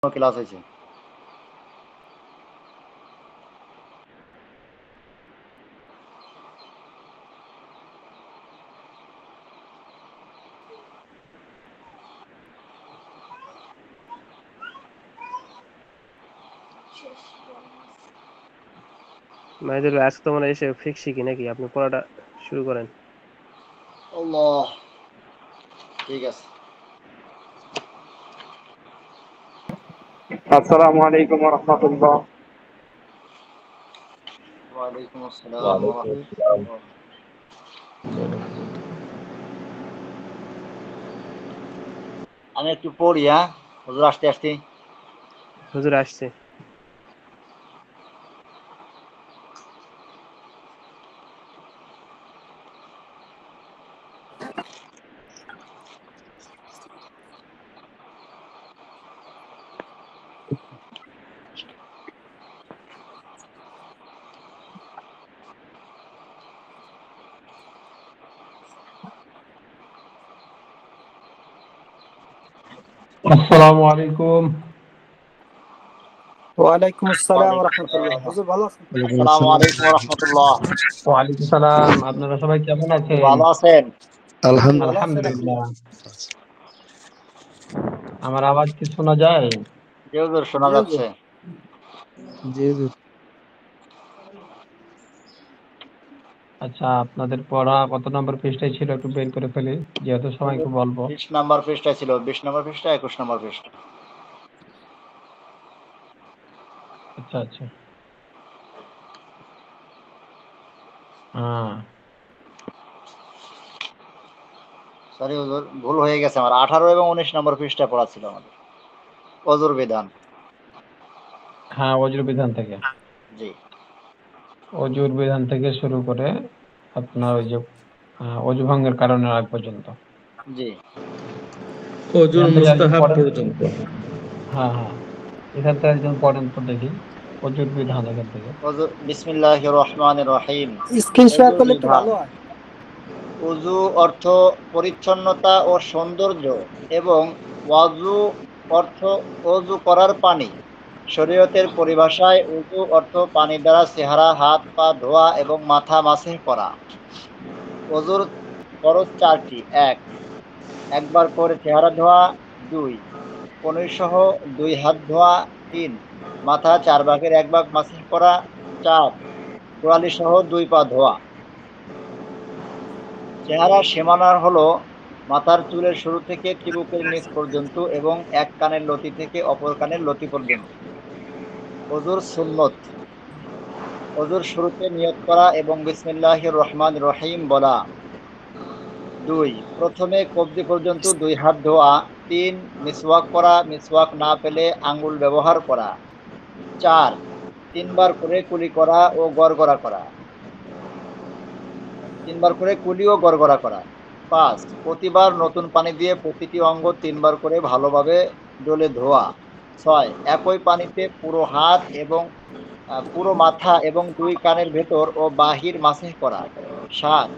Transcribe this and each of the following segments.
Class হয়েছে? মাইদুল ভাই আজকে তো মনে হয় এসে ফিক্স শিখি নাকি? আপনি পড়াটা শুরু করেন। আল্লাহ, ঠিক আছে। আসসালামু আলাইকুম ওয়া রাহমাতুল্লাহ। ওয়ালাইকুম আসসালাম ওয়া রাহমাতুল্লাহ। আমি একটু পড়ি, হ্যাঁ হুজুর আসতে। হুজুর আসছে। আসসালামু আলাইকুম। ওয়ালাইকুম আসসালাম ওয়া রাহমাতুল্লাহ। হুজুর ভালো আছেন? আসসালামু আলাইকুম ওয়া রাহমাতুল্লাহ। ওয়া আলাইকুম সালাম। আপনারা সবাই কেমন আছেন? ভালো আছেন? আলহামদুলিল্লাহ। আমার আওয়াজ কি শোনা যায়? জি হুজুর, শোনা জি হুজুর। যাচ্ছে। জি হুজুর। আচ্ছা, আপনাদের পড়া কত নম্বর পৃষ্ঠায় ছিল একটু বের করে ফেলি, যেহেতু সবাইকে বলবো। 20 নাম্বার পৃষ্ঠা ছিল, 20 নাম্বার পৃষ্ঠা, 21 নাম্বার পৃষ্ঠা। আচ্ছা আচ্ছা। হ্যাঁ, সরি হুজুর, ভুল হয়ে গেছে আমার। 18 এবং 19 নম্বর পৃষ্ঠা পড়া ছিল আমাদের, অজুর বিধান। হ্যাঁ, অজুর বিধান থেকে। জি অজুর বিধান থেকে শুরু করে আপনার ওই যে অজু ভঙ্গের কারণের আগ পর্যন্ত। জি অজুর এখান থেকে একজন মুস্তাহাব পড়েন। পর্যন্ত। হ্যাঁ হ্যাঁ, এখান থেকে একজন পড়েন তো দেখি অজুর বিধান এখান থেকে। অজু, বিসমিল্লাহির রহমানির রহিম। স্ক্রিন শেয়ার অজুর করলে একটু বিধান। ভালো হয়। উযু অর্থ পরিচ্ছন্নতা ও সৌন্দর্য এবং ওয়াজু অর্থ অজু করার পানি। শরীয়তের পরিভাষায় উযু অর্থ পানি দ্বারা চেহারা, হাত পা ধোয়া এবং মাথা মাসিহ করা। অজুর ফরজ 4টি। 1. একবার করে চেহারা ধোয়া। 2. কনুইসহ 2 হাত ধোয়া। 3. মাথা 4 ভাগের 1 ভাগ মাসিহ করা। 4. গোড়ালিসহ 2 পা ধোয়া। চেহারার সীমানা হলো মাথার চুলের শুরু থেকে চিবুকের নিচ পর্যন্ত এবং এক কানের লতি থেকে অপর কানের লতি পর্যন্ত। অজুর সুন্নত। অজুর শুরুতে নিয়ত করা এবং বিসমিল্লাহির রহমানির রহিম বলা। 2. প্রথমে কবজি পর্যন্ত 2 হাত ধোয়া। 3. মিসওয়াক করা, মিসওয়াক না পেলে আঙ্গুল ব্যবহার করা। 4. 3 বার করে কুলি করা ও গড়গড়া করা। 3 বার করে কুলি ও গড়গড়া করা। 5. প্রতিবার নতুন পানি দিয়ে প্রতিটি অঙ্গ 3 বার করে ভালোভাবে ডলে ধোয়া। 6. একই পানিতে পুরো হাত এবং পুরো মাথা এবং 2 কানের ভেতর ও বাহির মাসিহ করা। 7.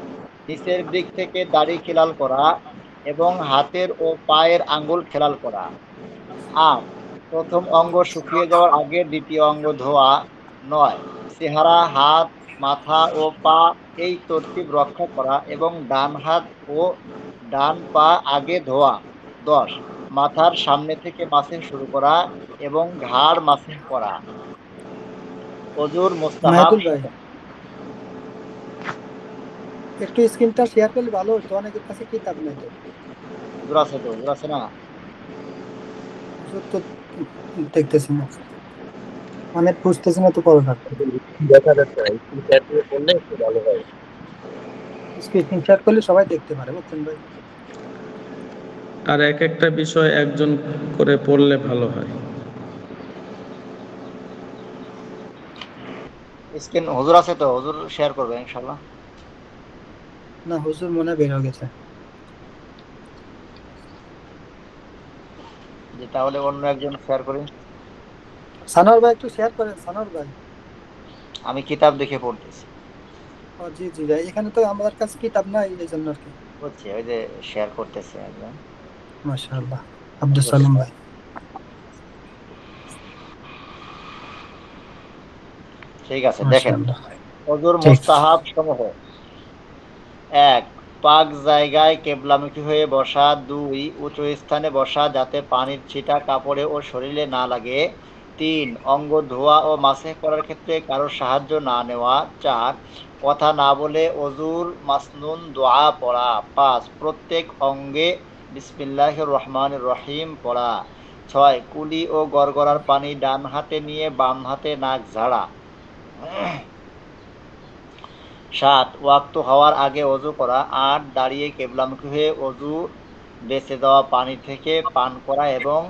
নিচের দিক থেকে দাড়ি খেলাল করা এবং হাতের ও পায়ের আঙ্গুল খেলাল করা। 8. প্রথম অঙ্গ শুকিয়ে যাওয়ার আগে দ্বিতীয় অঙ্গ ধোয়া। 9. চেহারা, হাত, মাথা ও পা এই তরতিব রক্ষা করা এবং ডান হাত ও ডান পা আগে ধোয়া। 10. মাথার সামনে থেকে মাসিহ শুরু করা এবং ঘাড় মাসিহ করা। অজুর মুস্তাহাব। মাহিদুল ভাই, একটু স্ক্রিনটা শেয়ার করলে ভালো হতো। অনেকের কাছে কিতাব নাই তো। হুজুর আছে তো, হুজুর আছে না? হুজুর তো দেখতেছি না, মানে বুঝতেছি না তো পড়াটা। দেখা যাচ্ছে না, স্ক্রিন শেয়ার দিয়ে করলে একটু ভালো হয়। স্ক্রিন শেয়ার করলে সবাই দেখতে পারে, বুঝছেন ভাই? আর এক একটা বিষয় একজন করে পড়লে ভালো হয়। স্ক্রিন হুজুর আছে তো, হুজুর শেয়ার করবে ইনশাআল্লাহ। না, হুজুর মনে হয় বের হয়ে গেছে। যে তাহলে অন্য একজন শেয়ার করি। সানোয়ার ভাই একটু শেয়ার করেন, সানোয়ার ভাই। আমি কিতাব দেখে পড়তেছি। ও জি জি ভাই, এখানে তো আমাদের কাছে কিতাব নাই, এই জন্য আর কি। বুঝছি, ওই যে শেয়ার করতেছে একজন। মাশাআল্লাহ, আব্দুল সালাম ভাই। ঠিক আছে, দেখেন মাশাআল্লাহ। ওযুর ঠিক। মুস্তাহাব সমূহ: ১. পাক জায়গায় কেবলামুখী হয়ে বসা। ২. উঁচু স্থানে বসা যাতে পানির ছিটা কাপড়ে ও শরীরে না লাগে। ৩. অঙ্গ ধোয়া ও মাসেহ করার ক্ষেত্রে কারোর সাহায্য না নেওয়া। ৪. কথা না বলে অজুর মাসনুন দোয়া পড়া। ৫. প্রত্যেক অঙ্গে বিসমিল্লাহির রহমানির রহিম পড়া। ৬. কুলি ও গড়গড়ার পানি ডান হাতে নিয়ে বাম হাতে নাক ঝাড়া। ৭. ওয়াক্ত হওয়ার আগে অজু করা। ৮. দাঁড়িয়ে কেবলামুখী হয়ে অজু বেঁচে দেওয়া পানি থেকে পান করা এবং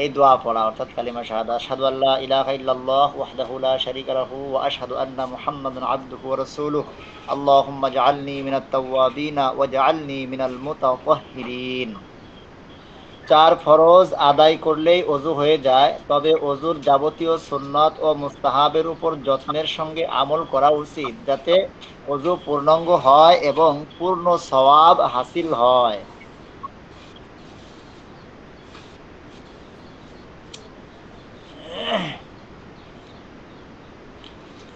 এই দোয়া পড়া, অর্থাৎ কালিমা শাহাদা, আশহাদু আল্লা ইলাহা ইল্লাল্লাহ ওয়াহদাহু লা শারীকা লাহু ওয়া আশহাদু আন্না মুহাম্মাদান আবদুহু ওয়া রাসূলুহু আল্লাহুম্মা ইজআলনি মিনাত তাওয়াবিনা ওয়াজআলনি মিনাল মুতাতাহহিরিন। ৪ ফরজ আদায় করলেই অজু হয়ে যায়, তবে অজুর যাবতীয় সুন্নত ও মুস্তাহাবের উপর যত্নের সঙ্গে আমল করা উচিত, যাতে অজু পূর্ণাঙ্গ হয় এবং পূর্ণ সওয়াব হাসিল হয়।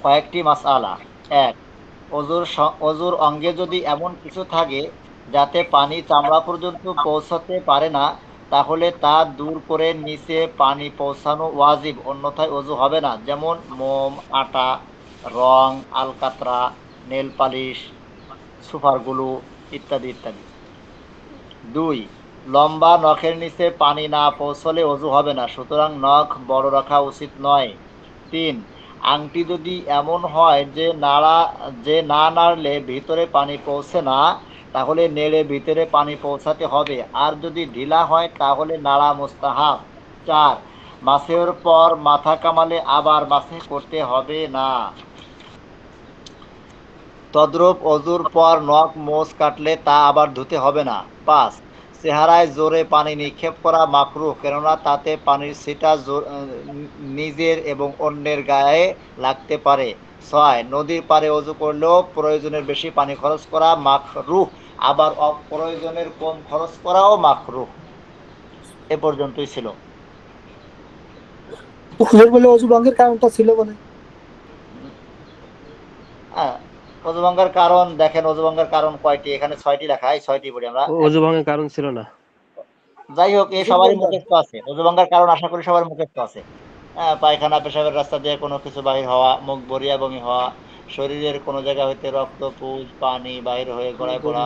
কয়েকটি মাসআলা। ১. অজুর অঙ্গে যদি এমন কিছু থাকে যাতে পানি চামড়া পর্যন্ত পৌঁছাতে পারে না, তাহলে তা দূর করে নিচে পানি পৌঁছানো ওয়াজিব, অন্যথায় অজু হবে না। যেমন মোম, আটা, রং, আলকাতরা, নেল পালিশ, সুপার গ্লু ইত্যাদি ইত্যাদি। ২. লম্বা নখের নিচে পানি না পৌঁছলে অজু হবে না, সুতরাং নখ বড় রাখা উচিত নয়। ৩. আংটি যদি এমন হয় যে না নাড়লে ভিতরে পানি পৌঁছে না, তাহলে নেড়ে ভিতরে পানি পৌঁছাতে হবে, আর যদি ঢিলা হয় তাহলে নাড়া মুস্তাহাব। ৪. মাসের পর মাথা কামালে আবার মাসে করতে হবে না। তদ্রূপ অজুর পর নখ মোচ কাটলে তা আবার ধুতে হবে না। ৫. চেহারায় জোরে পানি নিক্ষেপ করা মাকরুহ, কেননা তাতে পানির ছিটা নিজের এবং অন্যের গায়ে লাগতে পারে। ৬. নদীর পাড়ে অজু করলেও প্রয়োজনের বেশি পানি খরচ করা মাকরুহ, আবার অপ্রয়োজনের কম খরচ করাও মাকরুহ। এ পর্যন্তই ছিল। হুজুর বলে অজু ভঙ্গের কারণটা ছিল বলে। হ্যাঁ, অজু ভাঙ্গার কারণ দেখেন, অজু ভাঙ্গার কারণ কয়টি, এখানে ৬টি লেখা, এই ৬টি পড়ি আমরা। অজু ভাঙার কারণ ছিল না। যাই হোক, এ হুজুর সবারই বললেন। মুখস্থ আছে, অজু ভাঙ্গার কারণ আশা করি সবার মুখস্থ আছে। পায়খানা পেশাবের রাস্তা দিয়ে কোনো কিছু বাহির হওয়া, মুখ ভরিয়া বমি হওয়া, শরীরের কোনো জায়গা হইতে রক্ত, পুজ, পানি বাহির হয়ে গড়ায় পড়া,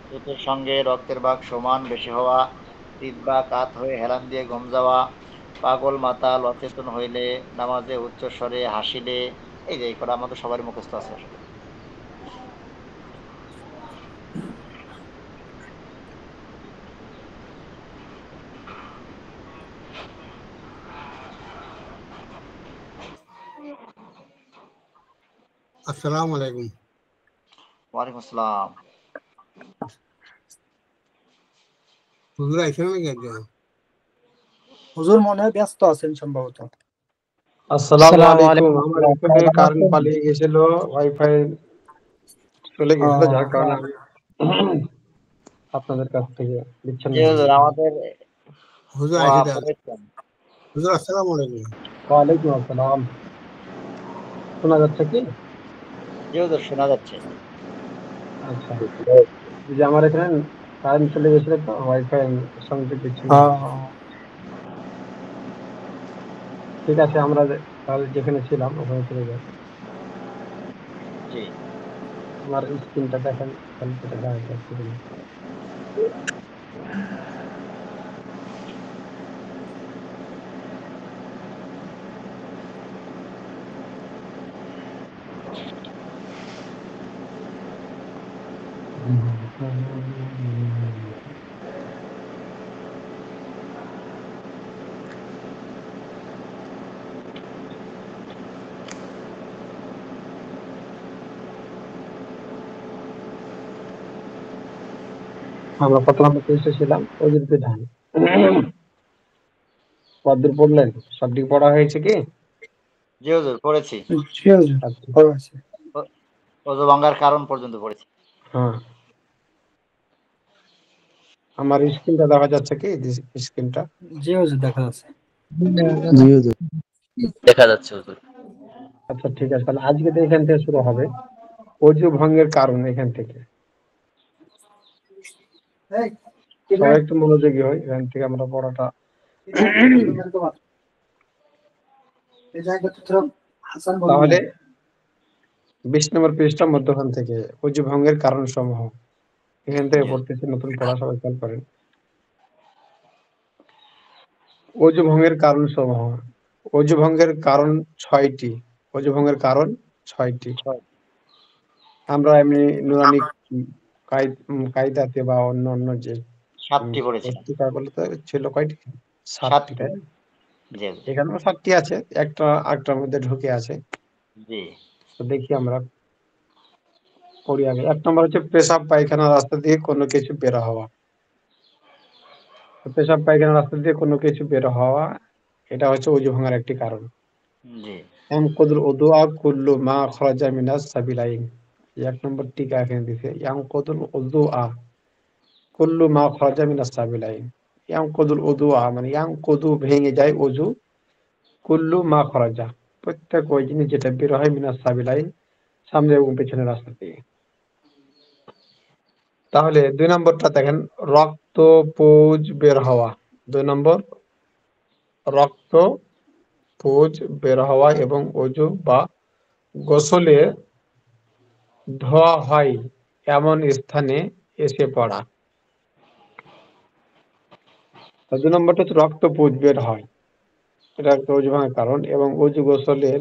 পেটের সঙ্গে রক্তের ভাগ সমান বেশি হওয়া, পিঠ বা কাত হয়ে হেলান দিয়ে ঘুম যাওয়া, পাগল মাতাল অচেতন হইলে, নামাজে উচ্চ স্বরে হাসিলে, এই যে এই কটা আমাদের সবারই মুখস্থ আছে আসলে। আসসালামু আলাইকুম। ওয়ালাইকুম আসসালাম। হুজুর আইছেন নাকি একজন? হুজুর মনে হয় ব্যস্ত আছেন সম্ভবত। আসসালামু আলাইকুম। আমার এখানে কারেন্ট পালিয়ে গেছিল, ওয়াইফাই চলে গেছিল, যার কারণে আমি আপনাদের কাছ থেকে বিচ্ছিন্ন জি হয়ে হুজুর, গেলাম। আমাদের হুজুর দোয়া আইছে তাহলে। পড়েছেন। হুজুর আসসালামু আলাইকুম। ওয়ালাইকুম আসসালাম। শোনা যাচ্ছে কি? জি হুজুর, শোনা যাচ্ছে। আচ্ছা, এই যে আমার এখানে কারেন্ট চলে গেছিল তো ওয়াইফাই সংযোগ বিচ্ছিন্ন হয়ে গেছে। ঠিক আছে, আমরা তাহলে যেখানে ছিলাম ওখানে চলে যাই। জি। আমার স্ক্রিনটা দেখেন, তাহলে সেটা দেখা যাচ্ছে কিনা। আমরা কত নম্বর পৃষ্ঠা ছিলাম? অজুর বিধান। কতদূর পড়লেন? সবদিক পড়া হয়েছে কি? জি হুজুর, পড়েছি। জি হুজুর, আচ্ছা, ভালো আছে। অজু ভাঙ্গার কারণ পর্যন্ত পড়েছি। হ্যাঁ। আমার স্ক্রিনটা দেখা যাচ্ছে কি? স্ক্রিনটা জি হুজুর, দেখা যাচ্ছে। দেখা যাচ্ছে হুজুর। আচ্ছা ঠিক আছে, তাহলে আজকে তো এখান থেকে শুরু হবে অজু ভঙ্গের কারণ এখান থেকে। সবাই একটু মনোযোগী হয়, এখান থেকে আমরা পড়াটা তাহলে 20 নম্বর পৃষ্ঠা মধ্যখান থেকে অজু ভঙ্গের কারণ সমূহ এখান থেকে পড়তেছি, নতুন পড়া সবাই খেয়াল করেন। অজু ভঙ্গের কারণ সমূহ। অজু ভঙ্গের কারণ 6টি। অজু ভঙ্গের কারণ 6টি। আমরা এমনি নুরানি কায়দাতে বা অন্য যে 7টি পড়েছিলাম। পুস্তিকাগুলোতে ছিল কয়টি? 7টি, 7টি। তাই না? জি এখানেও 7টি আছে, একটা একটার মধ্যে ঢুকে আছে। জি তো দেখি আমরা পড়ি আগে। 1 নম্বর হচ্ছে পেশাব পায়খানা রাস্তা দিয়ে কোনো কিছু বের হওয়া। তো পেশাব পায়খানা রাস্তা দিয়ে কোনো কিছু বের হওয়া, এটা হচ্ছে অজু ভাঙার একটি কারণ। জি ইয়ানকুদুল উযুআ কুল্লু মা খরাজা মিনাস সাবিলাইন। 1 নম্বর টিকা এখানে দিছে, ইয়ানকুদুল উযুআ কুল্লু মা খরাজা মিনাস সাবিলাইন। ইয়ানকুদুল উযুআ মানে ইয়ানকুদু ভেঙে যায় অজু, কুল্লু মা খরাজা প্রত্যেক ওই জিনিস যেটা বের হয় মিনাস সাবিলাইন সামনে এবং পেছনের রাস্তা থেকে। তাহলে 2 নম্বরটা দেখেন, রক্ত পুজ বের হওয়া। 2 নম্বর রক্ত পুজ বের হওয়া এবং অজু বা গোসলে ধোয়া হয় এমন স্থানে এসে পড়া। 2 নম্বরটা হচ্ছে রক্ত পুজ বের হয়, এটা একটা অজু ভাঙার কারণ। এবং অজু গোসলে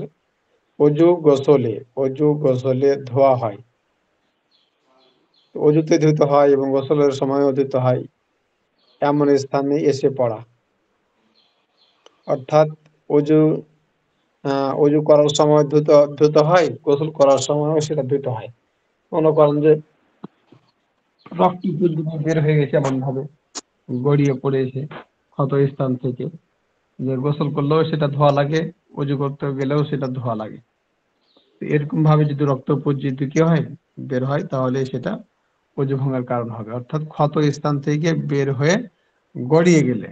ধোয়া হয়, অজুতে ধুতে হয় এবং গোসলের সময়ও ধুতে হয় এমন স্থানে এসে পড়া। অর্থাৎ অজু অজু করার সময় ধুতে হয়, গোসল করার সময়ও সেটা ধুতে হয়। মনে করেন যে রক্ত পুঁজ বের হয়ে গেছে এমন ভাবে গড়িয়ে পড়েছে ক্ষত স্থান থেকে, যে গোসল করলেও সেটা ধোয়া লাগে, অজু করতে গেলেও সেটা ধোয়া লাগে। তো এরকম ভাবে যদি রক্তপুঞ্জ যদি কি হয় বের হয়, তাহলে সেটা অজু ভাঙার কারণ হবে। অর্থাৎ ক্ষত স্থান থেকে বের হয়ে গড়িয়ে গেলে,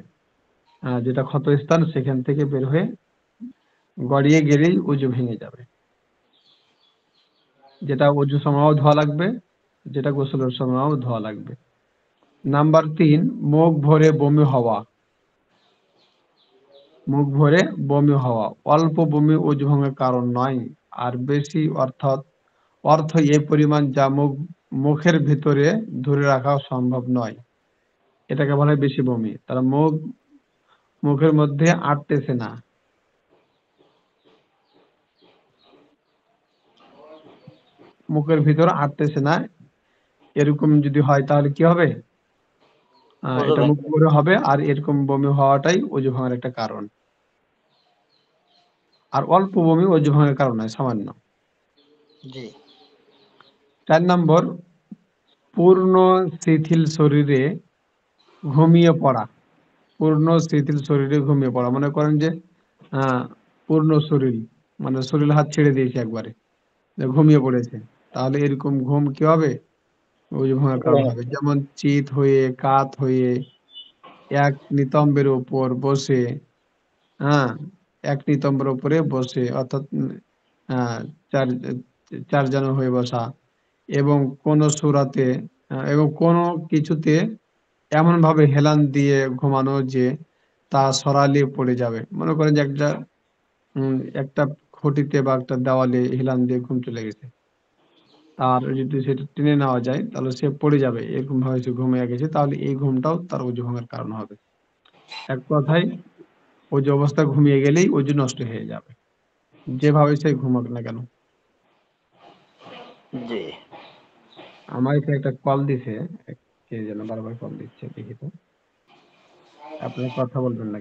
যেটা ক্ষত স্থান সেখান থেকে বের হয়ে গড়িয়ে গেলেই অজু ভেঙে যাবে, যেটা অজু সময়ও ধোয়া লাগবে, যেটা গোসলের সময়ও ধোয়া লাগবে। নাম্বার 3, মুখ ভরে বমি হওয়া। মুখ ভরে বমি হওয়া অল্প বমি অজু ভাঙার কারণ নয়, আর বেশি অর্থ এই পরিমাণ যা মুখের ভিতরে ধরে রাখা সম্ভব নয়, এটাকে বলা হয় বেশি বমি। তার মুখের মধ্যে আটতেছে না, মুখের ভিতর আটতেছে না, এরকম যদি হয় তাহলে কি হবে? অজু এটা মুখ ভেঙে ভরে হবে, আর এরকম বমি হওয়াটাই অজু ভাঙার একটা কারণ। আর অল্প বমি অজু ভাঙার কারণ নয়, সামান্য। জি 4 নম্বর, পূর্ণ শিথিল শরীরে ঘুমিয়ে পড়া। পূর্ণ শিথিল শরীরে ঘুমিয়ে পড়া, মনে করেন যে আহ পূর্ণ শরীর মানে শরীর হাত ছেড়ে দিয়েছে একবারে, যে ঘুমিয়ে পড়েছে, তাহলে এরকম ঘুম কি হবে? অজু ভাঙার কারণ হবে। যেমন চিত হয়ে, কাত হয়ে, এক নিতম্বের উপর বসে, হ্যাঁ এক নিতম্বের উপরে বসে, অর্থাৎ আহ চার চার জন হয়ে বসা, এবং কোন সুরাতে এবং কোনো কিছুতে এমন ভাবে হেলান দিয়ে ঘুমানো যে তা সরালে পড়ে যাবে। মনে করেন যে একটা খুঁটিতে বা একটা দেওয়ালে হেলান দিয়ে ঘুম চলে গেছে, আর যদি সেটা টেনে নেওয়া যায় তাহলে সে পড়ে যাবে, এরকম ভাবে সে ঘুমিয়ে গেছে, তাহলে এই ঘুমটাও তার অজু ভাঙার কারণ হবে। এক কথায় অজু অবস্থায় ঘুমিয়ে গেলেই অজু নষ্ট হয়ে যাবে, যেভাবে সে ঘুমাক না কেন। জি আমার এখানে একটা কল দিছে, কে যেন বারবার কল দিচ্ছে, দেখি তো। আপনার কথা বলবেন না।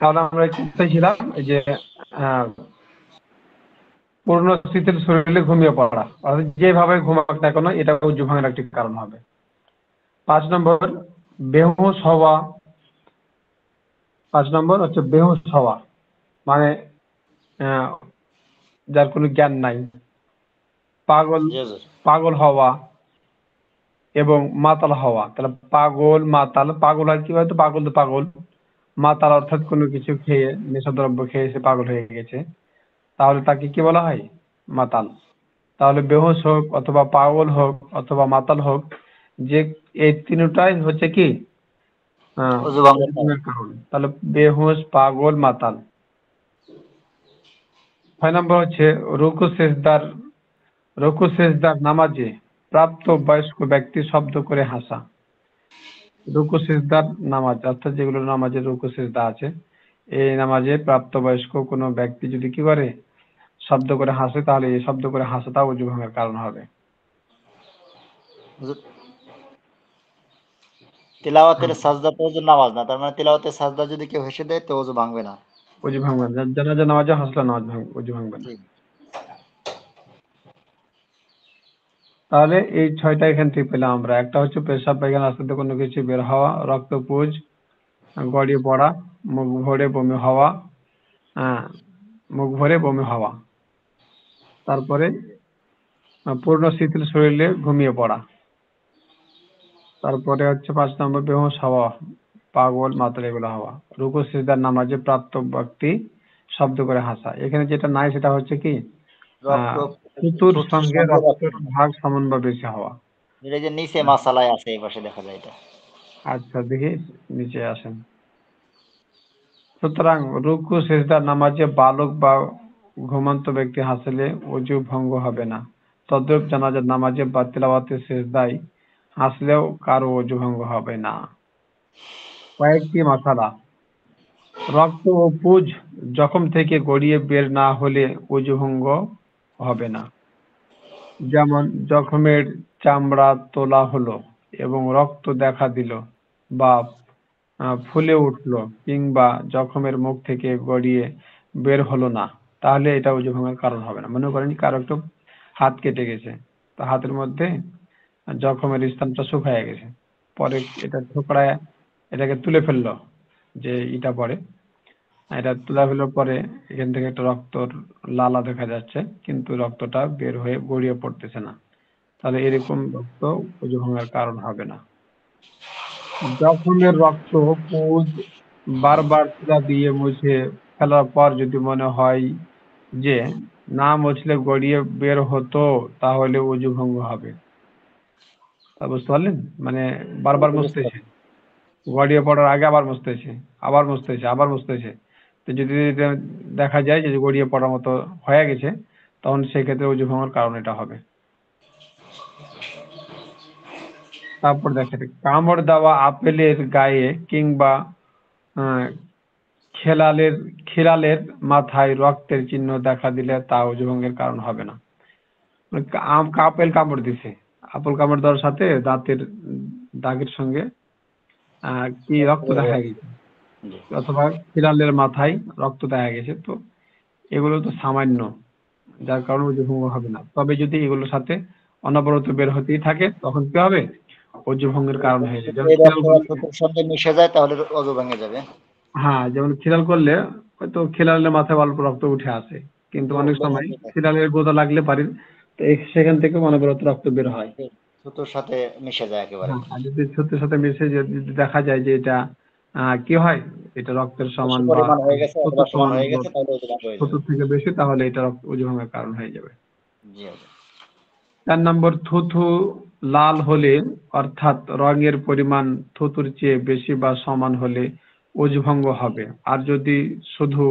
তাহলে আমরা কোথায় ছিলাম? এই যে পূর্ণ শিথিল শরীরে ঘুমিয়ে পড়া, অর্থাৎ যেভাবে ঘুমাক না কেন এটা ওযু ভাঙার একটি কারণ হবে। 5 নম্বর বেহুশ হওয়া। 5 নম্বর হচ্ছে বেহুশ হওয়া, মানে যার কোনো জ্ঞান নাই, পাগল জি হুজুর। পাগল হওয়া এবং মাতাল হওয়া। তাহলে পাগল মাতাল, পাগল হয় কি হয়তো পাগল তো পাগল, মাতাল অর্থাৎ কোনো কিছু খেয়ে নেশাদ্রব্য খেয়ে সে পাগল হয়ে গেছে, তাহলে তাকে কি বলা হয়? মাতাল। তাহলে বেহুশ হোক অথবা পাগল হোক অথবা মাতাল হোক, যে এই তিনটাই হচ্ছে কি ওযু ভাঙার কারণ। ওজুভঙ্গের কারণ। তাহলে বেহুশ, পাগল, মাতাল। 6 নম্বর হচ্ছে রুকু সেজদার নামাজে প্রাপ্ত বয়স্ক ব্যক্তি শব্দ করে হাসা। রুকু সেজদার নামাজ অর্থাৎ যেগুলো নামাজে রুকু সেজদা আছে, এই নামাজে প্রাপ্তবয়স্ক কোনো ব্যক্তি যদি কি করে শব্দ করে হাসে, তাহলে এই শব্দ করে হাসাটা ওযু ভাঙার কারণ হবে। হুজুর, তিলাওয়াতের সাজদা তো ওযুর নামাজ না, তার মানে তিলাওয়াতের সাজদা যদি কেউ হেসে দেয় তো ওযু ভাঙবে না। ওযু ভাঙবে না। জানাজা নামাজে হাসলে ওযু ভাঙবে না। জি। তাহলে এই 6টা এখান থেকে পেলাম আমরা। একটা হচ্ছে পেশাব পায়খানা রাস্তাতে কোনো কিছু বের হওয়া, রক্তপুঁজ, গড়িয়ে পড়া, মুখ ভরে বমি হওয়া, হ্যাঁ, মুখ ভরে বমি হওয়া। তারপরে পূর্ণ শিথিল শরীরে ঘুমিয়ে পড়া। তারপরে হচ্ছে 5 নম্বর বেহুশ হওয়া, পাগল মাতাল এগুলো হওয়া। রুকু সিজদার নামাজে প্রাপ্ত ব্যক্তি শব্দ করে হাসা। এখানে যেটা নাই সেটা হচ্ছে কি রক্ত থুতুর থুথুর সঙ্গে সঙ্গে রক্ত রক্তের মিশে। ভাগ সমান বা বেশি হওয়া। এটা যে নিচে মাসালায় আছে এই পাশে দেখা যায় এটা। আচ্ছা, দেখি নিচে আসেন। সুতরাং রুকু সিজদার নামাজে বালক বা ঘুমন্ত ব্যক্তি হাসলে ওযু ভঙ্গ হবে না। তদ্রূপ জানাজার নামাজে বা তিলাওয়াতের সিজদায় হাসলেও কারো ওযু ভঙ্গ হবে না। কয়েকটি মাসালা। রক্ত ও পুঁজ জখম থেকে গড়িয়ে বের না হলে ওযু ভঙ্গ হবে না। যেমন জখমের চামড়া তোলা হলো এবং রক্ত দেখা দিল বা ফুলে উঠলো, কিংবা জখমের মুখ থেকে গড়িয়ে বের হলো না, তাহলে এটা ওযু ভাঙার কারণ হবে না। মনে করেন কারো একটু হাত কেটে গেছে, তো হাতের মধ্যে জখমের স্থানটা শুকায় গেছে, পরে এটা ঠোকরায় এটাকে তুলে ফেললো, যে ইটা পরে এটা তুলে ফেলার পরে এখান থেকে একটা রক্তর লালা দেখা যাচ্ছে, কিন্তু রক্তটা বের হয়ে গড়িয়ে পড়তেছে না, তাহলে এরকম রক্ত ওযু ভাঙার কারণ হবে না। জখমের রক্ত পুঁজ বারবার তুলা দিয়ে মুছে ফেলার পর যদি মনে হয় যে না মুছলে গড়িয়ে বের হতো, তাহলে ওযু ভঙ্গ হবে। বুঝতে পারলেন? মানে বারবার মুছতেছে, গড়িয়ে পড়ার আগে আবার মুছতেছে, আবার মুছতেছে, আবার মুছতেছে। তো যদি এটা দেখা যায় যে গড়িয়ে পড়ার মতো হয়ে গেছে, তখন সেক্ষেত্রে ওযু ভাঙার কারণ এটা হবে। তারপর দেখেন কামড় দেওয়া আপেলের গায়ে কিংবা আহ, খিলালের মাথায় রক্তের চিহ্ন দেখা দিলে তা ওযু ভঙ্গের কারণ হবে না। মানে আপেল কামড় দিছে, আপেল কামড় দেওয়ার সাথে দাঁতের দাগের সঙ্গে কি রক্ত দেখা গেছে, জি। অথবা খিলালের মাথায় রক্ত দেখা গেছে, তো এগুলো তো সামান্য, যার কারণে ওযু ভঙ্গ হবে না। তবে যদি এগুলোর সাথে অনবরত বের হতেই থাকে, তখন কি হবে? ওযু ভঙ্গের কারণ হয়ে যায়। যেমন এই খিলাল রক্তটা করলে, থুতুর সঙ্গে মিশে যায় তাহলে ওযু ভেঙে যাবে। হ্যাঁ, যেমন খিলাল করলে হয়তো খিলালের মাথায় অল্প রক্ত উঠে আসে, কিন্তু তো অনেক বের সময় হতে থাকে। খিলালের গোদা লাগলে পারে, তো সেখান থেকে অনবরত রক্ত বের হয়। থুতুর সাথে মিশে যায় একেবারে। হ্যাঁ, আর যদি সত্যের সাথে মিশে যদি দেখা যায় যে এটা কি হয়, এটা রক্তের বেশি সমান বা পরিমাণ হয়ে গেছে অথবা সত্তর সমান সমান হয়ে গেছে তাহলে ওযু ভঙ্গ হয়ে যাবে। 70 থেকে বেশি, তাহলে এটা ওযু ভাঙার কারণ হয়ে যাবে। জি হুজুর। 4 নম্বর থুথু লাল হলে, অর্থাৎ রঙের পরিমাণ থুতুর চেয়ে বেশি বা সমান হলে ওযু ভঙ্গ হবে। আর যদি শুধু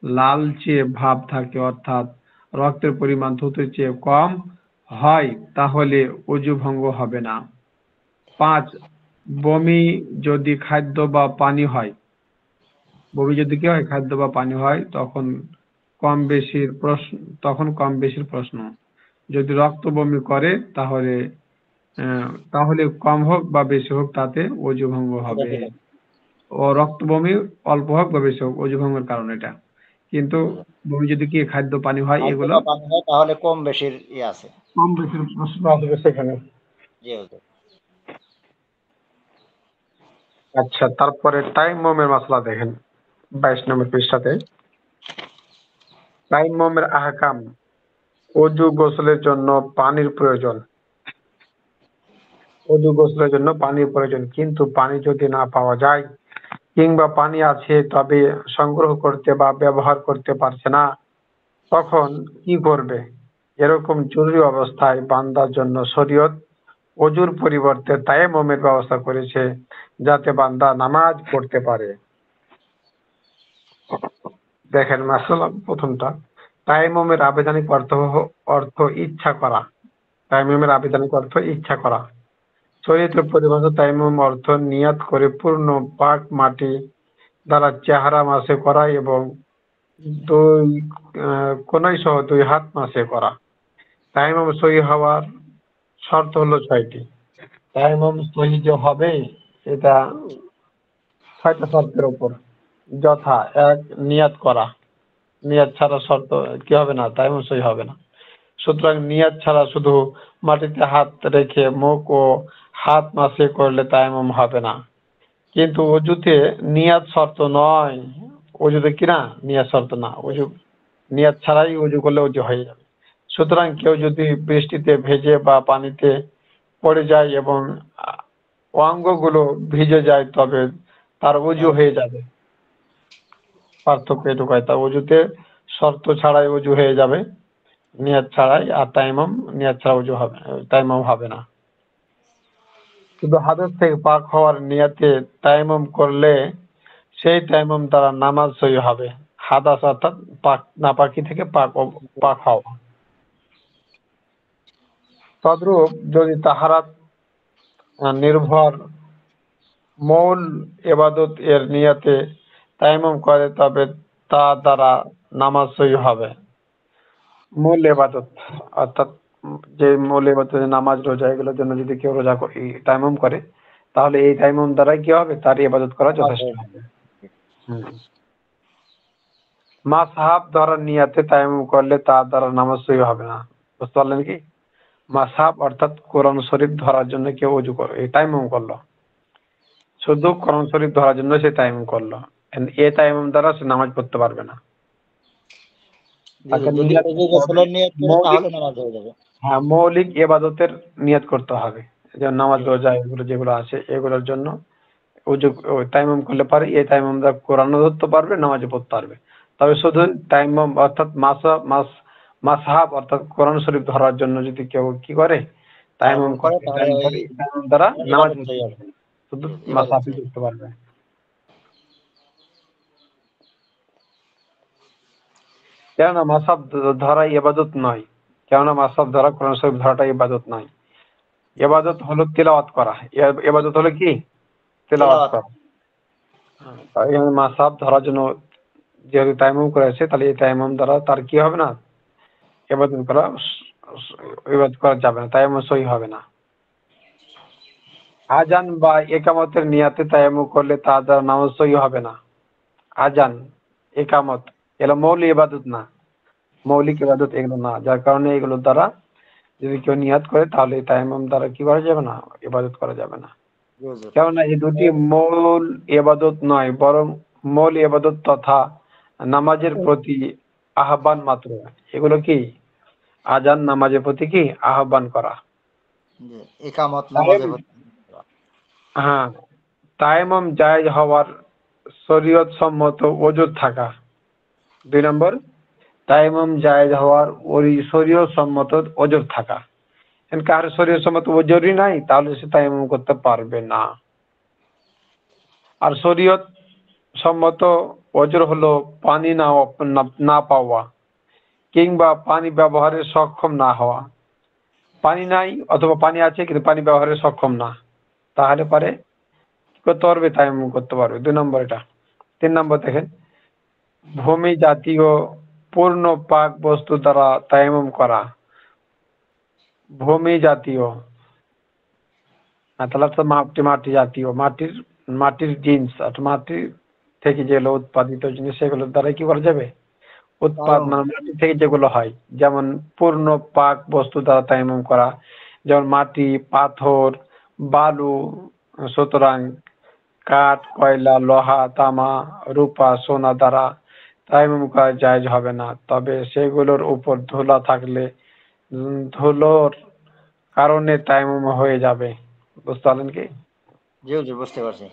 লালচে ভাব থাকে, অর্থাৎ রক্তের পরিমাণ থুতুর চেয়ে কম হয়, তাহলে ওযু ভঙ্গ হবে না। 5 বমি যদি খাদ্য বা পানি হয়, বমি যদি কি হয়, খাদ্য বা পানি হয়, কম বেশির প্রশ্ন। যদি রক্ত বমি করে, তাহলে তাহলে কম হোক বা বেশি হোক, তাতে ওযু ভঙ্গ সেটা হবে। ঠিক আছে। ও রক্ত বমি অল্প হোক বা বেশি হোক অজু ভঙ্গের কারণ এটা। কিন্তু বমি যদি কি খাদ্য পানি হয় খাদ্য এগুলো বা পানি হয় তাহলে কম বেশির আছে। কম বেশি প্রশ্ন আসবে সেখানে। জি হুজুর। আচ্ছা, তারপরে তাইম্মুমের মাসলা দেখেন 22 নম্বর পৃষ্ঠাতে। তাইম্মুমের আহকাম। অজু গোসলের জন্য পানির প্রয়োজন। অজু গোসলের জন্য পানির প্রয়োজন, কিন্তু পানি যদি না পাওয়া যায় কিংবা পানি আছে তবে সংগ্রহ করতে বা ব্যবহার করতে পারছে না, তখন কি করবে? এরকম জরুরি অবস্থায় বান্দার জন্য শরীয়ত অজুর পরিবর্তে তায়াম্মুমের ব্যবস্থা করেছে, যাতে বান্দা নামাজ পড়তে পারে। দেখেন মাসালা প্রথমটা, তায়াম্মুমের আবেদনিক অর্থ ইচ্ছা করা। তায়াম্মুমের আবেদনিক অর্থ ইচ্ছা করা। শরীয়তের পরিভাষা তায়াম্মুম অর্থ নিয়াত করে পূর্ণ পাক মাটি দ্বারা চেহারা মাসে করা এবং দুই কোনাই সহ 2 হাত মাসে করা। তায়াম্মুম সহি হওয়ার শর্ত হলো 6টি। তায়াম্মুম সহি যে হবে এটা 6টা শর্তের উপর, যথা 1 নিয়াত করা। নিয়াত ছাড়া শর্ত কি হবে না, তায়াম্মুম সহি হবে না। সুতরাং নিয়াত ছাড়া শুধু মাটিতে হাত রেখে মুখ ও হাত মাসে করলে তায়াম্মুম হবে না। কিন্তু অজুতে নিয়াত শর্ত নয়। অজুতে কিনা নিয়াত শর্ত না, অজু নিয়াত ছাড়াই অজু করলে অজু হয়ে যাবে। সুতরাং কেউ যদি বৃষ্টিতে ভেজে বা পানিতে পড়ে যায় এবং অঙ্গগুলো ভিজে যায় তবে তার অজু হয়ে যাবে। পার্থক্য এটুকাই, তার অজুতে শর্ত ছাড়াই অজু হয়ে যাবে, নিয়াত ছাড়াই। আর তায়াম্মুম নিয়াত ছাড়া অজু হবে, তায়াম্মুম হবে না। শুধু হাদাস থেকে পাক হওয়ার নিয়াতে তায়াম্মুম করলে সেই তায়াম্মুম দ্বারা নামাজ সহি হবে। হাদাস অর্থাৎ পাক নাপাকি থেকে পাক হওয়া। তদ্রূপ যদি তাহারাত নির্ভর মূল ইবাদত এর নিয়াতে তায়াম্মুম করে তবে তা দ্বারা নামাজ সহি হবে। মূল ইবাদত অর্থাৎ যে মূল ইবাদত নামাজ রোজা এগুলোর জন্য যদি কেউ তায়াম্মুম করে তাহলে এই তায়াম্মুম দ্বারা কি হবে, তার ইবাদত করা যথেষ্ট হবে। মাসহাব দ্বারা নিয়াতে তায়াম্মুম করলে তার দ্বারা নামাজ সহি হবে না। বুঝতে পারলেন কি? মাসহাব অর্থাৎ কোরআন শরীফ ধরার জন্য কেউ ওযু করে এই তায়াম্মুম করলো, শুধু কোরআন শরীফ ধরার জন্য সে তায়াম্মুম করলো, এই তায়াম্মুম দ্বারা সে নামাজ পড়তে পারবে না। আচ্ছা, যদি নিয়াত ওযু গোসলের নিয়ত করে তাহলে নামাজ হয়ে যাবে। হ্যাঁ, মৌলিক ইবাদতের নিয়ত করতে হবে, যেমন নামাজ রোজা এগুলো যেগুলো আছে এগুলোর জন্য ওযু তায়াম্মুম করলে পারে এই তায়াম্মুম দ্বারা কোরআনও ধরতে পারবে, নামাজও পড়তে পারবে। তবে শুধু তায়াম্মুম অর্থাৎ মাসহাব অর্থাৎ কোরআন শরীফ ধরার জন্য যদি কেউ কি করে তায়াম্মুম করে, তাহলে ওই এই তায়াম্মুম দ্বারা নামাজ ইবাদত হয়ে যাবে। শুধু ইবাদত মাসহাবই হয়ে যাবে। করতে পারবে। কেননা মাসহাব ধরা ইবাদত নয়, কেননা মাসহাব ধরা কোরআন শরীফ ধরাটা ইবাদত নয়। ইবাদত হলো তিলাওয়াত করা। ইবাদত হলো কি? তিলাওয়াত তিলাওয়াত। করা। তাই মাসহাব ধরার জন্য যেহেতু তায়াম্মুম করেছে তাহলে এই তায়াম্মুম দ্বারা তার কি হবে না, ইবাদত করা যাবে না, তায়াম্মুম সহি হবে না। আজান বা ইকামতের নিয়াতে তায়াম্মুম করলে তার দ্বারা নামাজ সহি হবে না। আজান, ইকামত এগুলো মৌলিক ইবাদত না, মৌলিক ইবাদত এগুলো না, যার কারণে এগুলোর দ্বারা যদি কেউ নিয়াত করে তাহলে এই তায়াম্মুম দ্বারা কি করা যাবে না, ইবাদত করা যাবে না। কেননা এই দুটি মূল ইবাদত নয়, বরং মূল ইবাদত তথা নামাজের প্রতি আহ্বান মাত্র। এগুলো কি? আজান নামাজের প্রতি কি আহ্বান করা। ইকামত নামাজের প্রতি। হ্যাঁ, তায়াম্মুম জায়েজ হওয়ার শরীয়ত সম্মত ওজুর থাকা। 2 নম্বর, তায়াম্মুম জায়েজ হওয়ার ওই শরীয়ত সম্মত ওজুর থাকা। কার শরীয়ত সম্মত ওজুরই নাই তাহলে সে তায়াম্মুম করতে পারবে না। আর শরীয়ত সম্মত ওজর হলো পানি না পাওয়া কিংবা পানি ব্যবহারে সক্ষম না হওয়া। পানি নাই অথবা পানি আছে কিন্তু পানি ব্যবহারে সক্ষম না, তাহলে পারে কি করতে পারবে, তায়াম্মুম করতে পারবে। 2 নম্বর এটা। 3 নম্বর দেখেন, ভূমি জাতীয় পূর্ণ পাক বস্তু দ্বারা তায়াম্মুম করা। ভূমি জাতীয় তাহলে তো মাটি জাতীয়, মাটির মাটির জিনিস আর মাটি থেকে যেগুলো উৎপাদিত জিনিস সেগুলোর দ্বারা কি করা যাবে? তায়াম্মুম। মানে মাটি থেকে যেগুলো হয়, যেমন পূর্ণ পাক বস্তু দ্বারা তায়াম্মুম করা, যেমন মাটি, পাথর, বালু, সুতরাং কাঠ, কয়লা, লোহা, তামা, রূপা, সোনা দ্বারা তায়াম্মুম করা জায়েজ হবে না, তবে সেগুলোর উপর ধুলা থাকলে ধুলোর কারণে তায়াম্মুম হয়ে যাবে। বুঝতে পারলেন কি? জি হুজুর, বুঝতে পারছি।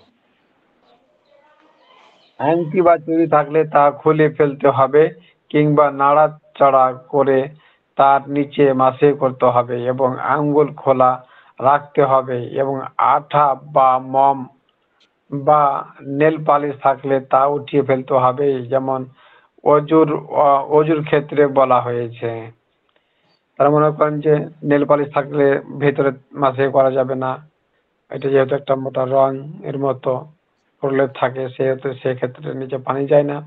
আংটি বা চুড়ি থাকলে তা খুলে ফেলতে হবে কিংবা নাড়াচাড়া করে তার নিচে মাসে করতে হবে এবং আঙ্গুল খোলা রাখতে হবে এবং আঠা বা মম বা নেল পালিশ থাকলে তা উঠিয়ে ফেলতে হবে, যেমন অজুর অজুর ক্ষেত্রে বলা হয়েছে। তারা মনে করেন যে নেল পালিশ থাকলে ভেতরে মাসে করা যাবে না, এটা যেহেতু একটা মোটা রং এর মতো প্রলেপ থাকে, সেহেতু সেক্ষেত্রে নিচে পানি যায় না,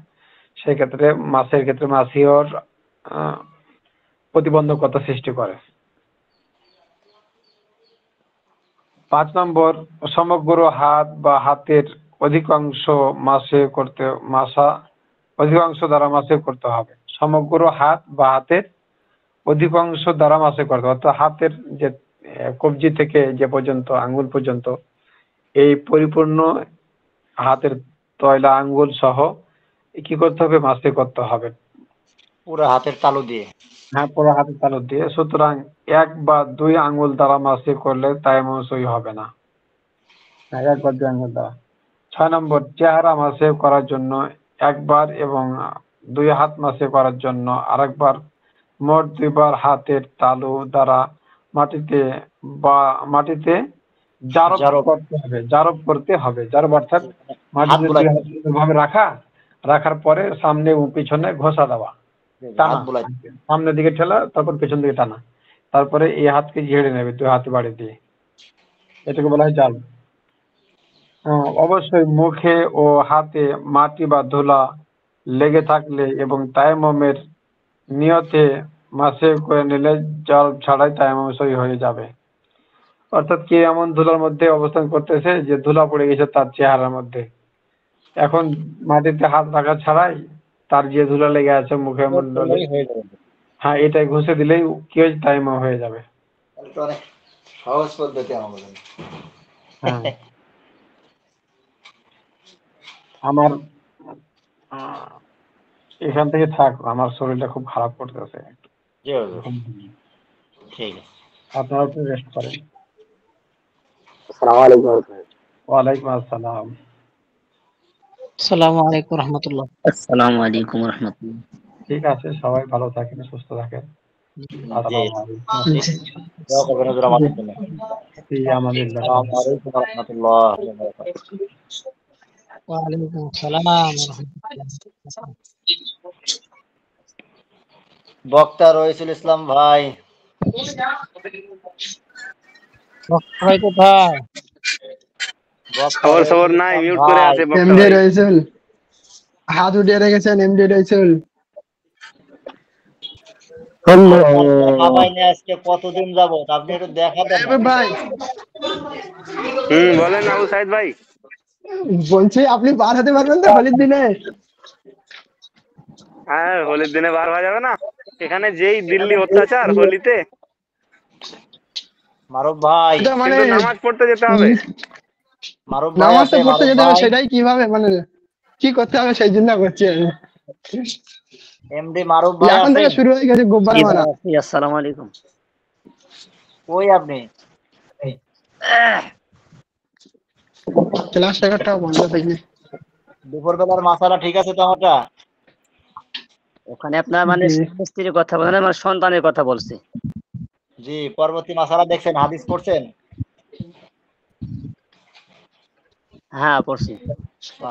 সেক্ষেত্রে মাছের ক্ষেত্রে মাছিওর প্রতিবন্ধকতা সৃষ্টি করে। 5 নম্বর, সমগ্র হাত বা হাতের অধিকাংশ অধিকাংশ দ্বারা মাসে করতে হবে। সমগ্র হাত বা হাতের অধিকাংশ দ্বারা মাসে করতে হবে, অর্থাৎ হাতের যে কবজি থেকে যে পর্যন্ত আঙ্গুল পর্যন্ত এই পরিপূর্ণ হাতের তয়লা আঙ্গুল সহ কি করতে হবে? মাসে করতে হবে। পুরো হাতের তালু দিয়ে। হ্যাঁ, পুরো হাতের তালু দিয়ে। সুতরাং 1 বা 2 আঙ্গুল দ্বারা মাসে করলে তায়াম্মুম সহি হবে না। 1 বা 2 আঙ্গুল দ্বারা। 6 নম্বর, চেহারা মাসে করার জন্য একবার এবং 2 হাত মাসে করার জন্য আরেকবার, মোট 2 বার হাতের তালু দ্বারা মাটিতে জারব জারব। করতে হবে। জারব করতে হবে। জারব অর্থাৎ হাত মাটিতে 2 বুলাই। হাত এভাবে রাখার পরে সামনে এবং পিছনে ঘষা দেওয়া, টানা, হাত বুলাই। সামনের দিকে ঠেলা, তারপর পেছন দিকে টানা, তারপরে এই হাতকে ঝেড়ে নেবে 2 হাতে বাড়ি দিয়ে, এটাকে বলা হয় জাল। অবশ্যই মুখে ও হাতে মাটি বা ধুলা লেগে থাকলে এবং তায়াম্মুমের নিয়তে মাসে করে নিলে জল ছাড়াই তায়াম্মুম সহি হয়ে যাবে। অর্থাৎ কে এমন ধুলার মধ্যে অবস্থান করতেছে যে ধুলা পড়ে গেছে তার চেহারার মধ্যে, এখন মাটিতে হাত রাখা ছাড়াই তার যে ধুলা লেগে আছে মুখে মন্ডলে, হয়ে যাবে। হ্যাঁ, এটাই ঘষে দিলেই কি হয়ে তায়াম্মুম হয়ে যাবে। তাহলে তো অনেক সহজ পদ্ধতি আমার জন্য। হ্যাঁ, আমার এখান থেকে থাক, আমার শরীরটা খুব খারাপ করতেছে। জি হুজুর, ঠিক আছে। আপনারা একটু রেস্ট করেন। আসসালামু আলাইকুম। ওয়ালাইকুম আসসালাম। আসসালামু আলাইকুম রহমতুল্লাহ। আসসালামু আলাইকুম রহমতুল্লাহ। ঠিক আছে, সবাই ভালো থাকেন, সুস্থ থাকেন। জি, আসসালামু আলাইকুম। দোয়া করবেন হুজুর আমাদের জন্য। ফি আমানিল্লাহ। আসসালামু আলাইকুম ওয়া রাহমাতুল্লাহি ওয়া বারাকাতুহু। ওয়ালাইকুম আসসালাম ওয়া রাহমাতুল্লাহ। বক্তা রইসুল ইসলাম ভাই। সবাই কোথায়? বক্তা খবর রইসুল নাই, ইসলাম মিউট করে ভাই। আছে বক্তা এমডি ভাই। রইসুল হাত উঠিয়ে রেখেছেন, এমডি রইসুল। আপনার দেখা পাইনি আজকে কতদিন যাবত, আপনি একটু দেখা দেন না। ভাই বলেন আবু সাইদ ভাই। বলছি আপনি বার হতে পারবেন তো হোলির দিনে? হ্যাঁ, হোলির দিনে বার হওয়া যাবে না? এখানে যেই দিল্লি অত্যাচার হোলিতে, মারুফ ভাই। এটা মানে কিন্তু নামাজ পড়তে যেতে হবে। মারুফ ভাই নামাজটা আছে, পড়তে মারুফ যেতে হবে, ভাই। সেটাই কিভাবে মানে কি করতে হবে সেই জন্য করছি আমি। এমডি মারুফ ভাই এখন আছে। থেকে শুরু হয়ে গেছে গোব্বার মারা। আসসালামু আলাইকুম। কই আপনি? ক্লাস রেকর্ডটা বন্ধ থেকে দুপুরবেলার মাসালা ঠিক আছে তো আমারটা? ওখানে আপনার মানে জি। স্ত্রীর কথা বলেন, আমার সন্তানের কথা বলছি। জি, পরবর্তী মাসালা দেখছেন, হাদিস পড়ছেন? হ্যাঁ, পড়ছি।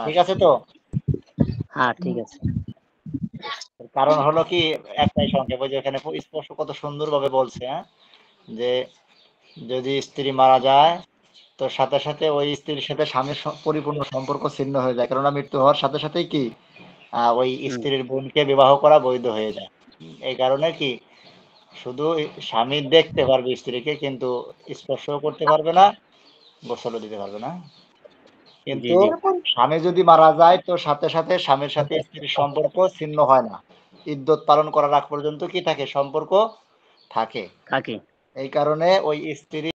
ঠিক আছে তো? হ্যাঁ, ঠিক আছে। কারণ হলো কি, একটাই সংক্ষেপ, ওই যে এখানে স্পষ্ট কত সুন্দরভাবে বলছে, হ্যাঁ, যে যদি স্ত্রী মারা যায় তো সাথে সাথে ওই স্ত্রীর সাথে স্বামীর পরিপূর্ণ সম্পর্ক ছিন্ন হয়ে যায়, কেননা মৃত্যু হওয়ার সাথে সাথেই কি ওই স্ত্রীর বোনকে বিবাহ করা বৈধ হয়ে যায়। এই কারণে কি শুধু স্বামী দেখতে পারবে স্ত্রীকে, কিন্তু স্পর্শও করতে পারবে না, গোসলও দিতে পারবে না। কিন্তু জি। স্বামী যদি মারা যায় তো সাথে সাথে স্বামীর সাথে স্ত্রীর সম্পর্ক ছিন্ন হয় না, ইদ্যত পালন করার আগ পর্যন্ত কি থাকে, সম্পর্ক থাকে। থাকে। এই কারণে ওই স্ত্রী